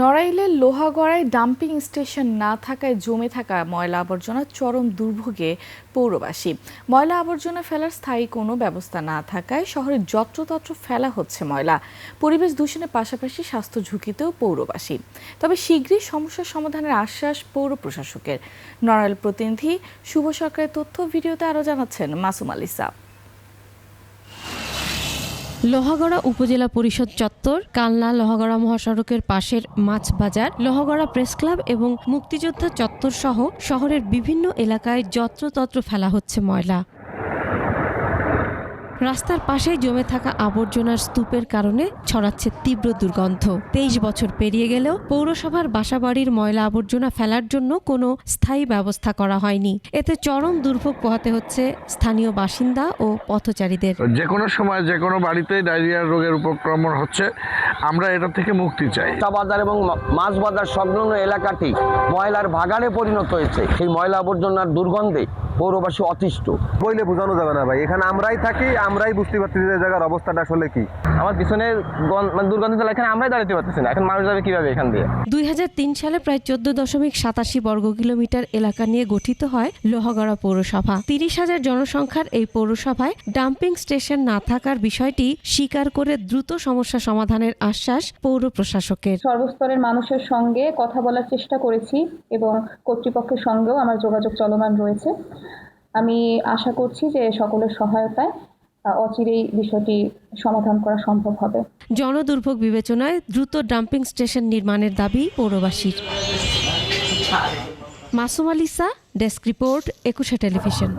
নড়াইলের লোহাগড়ায় dumping station না থাকায় জমে থাকা ময়লা আবর্জনা চরম দুর্ভোগে পৌরবাসী। ময়লা আবর্জনা ফেলার স্থায়ী কোনো ব্যবস্থা না থাকায় শহরে যত্রতত্র ফেলা হচ্ছে ময়লা। পরিবেশ দূষণের পাশাপাশি স্বাস্থ্য ঝুঁকিতেও পৌরবাসী। তবে শীঘ্রই সমস্যার সমাধানের আশ্বাস পৌর প্রশাসকের। নড়াইল প্রতিনিধি শুভ সরকারের তথ্য ভিডিওতে আরও জানাচ্ছেন মাসুম আলিসা। লোহাগড়া উপজেলা পরিষদ চত্বর, কালনা লোহাগড়া মহাসড়কের পাশের মাছ বাজার, লোহাগড়া প্রেস ক্লাব এবং মুক্তিযোদ্ধা চত্বর সহ শহরের বিভিন্ন এলাকায় যত্রতত্র ফেলা হচ্ছে ময়লা। রাস্তার পাশেই জমে থাকা আবর্জনার স্তূপের কারণে ছড়াচ্ছে তীব্র দুর্গন্ধ। 23 বছর পেরিয়ে গেলেও পৌরসভার বাসাবাড়ির ময়লা আবর্জনা ফেলার জন্য কোনো স্থায়ী ব্যবস্থা করা হয়নি। এতে চরম দুর্ভোগ পোহাতে হচ্ছে স্থানীয় বাসিন্দা ও পথচারীদের। যে কোনো সময় যে কোনো বাড়িতে ডায়রিয়ার রোগের উপক্রমণ হচ্ছে, আমরা এটা থেকে মুক্তি চাই। বাজার এবং মাছ বাজার সংলগ্ন এলাকাটি ময়লার বাগানে পরিণত হয়েছে। সেই ময়লা আবর্জনার দুর্গন্ধে পৌরবাসী অতিষ্ঠ। বইলে বোঝানো যাবে না ভাই, এখানে আমরাই থাকি, আমরাই বুঝতে পারছি যে জায়গার অবস্থাটা আসলে কি। আমার পিছনে দুর্গন্ধ চলে, এখানে আমরাই দাঁড়াতে পারতেছি না। এখন মানুষ যাবে কিভাবে এখান দিয়ে? 2003 সালে প্রায় 14.87 বর্গ কিলোমিটার এলাকা নিয়ে গঠিত হয় লোহাগড়া পৌরসভা। 30,000 জনসংখ্যার এই পৌরসভায় ডাম্পিং স্টেশন না থাকার বিষয়টি স্বীকার করে দ্রুত সমস্যা সমাধানের আশ্বাস পৌর প্রশাসকের। সর্বস্তরের মানুষের সঙ্গে কথা বলার চেষ্টা করেছি এবং কর্তৃপক্ষের সঙ্গেও আমার যোগাযোগ চলমান রয়েছে। আমি আশা করছি যে সকলের সহায়তায় অচিরেই বিষয়টি সমাধান করা সম্ভব হবে। জনদুর্ভোগ বিবেচনায় দ্রুত ডাম্পিং স্টেশন নির্মাণের দাবি পৌরবাসীর। Masum আলিসা, desk report, 21 television.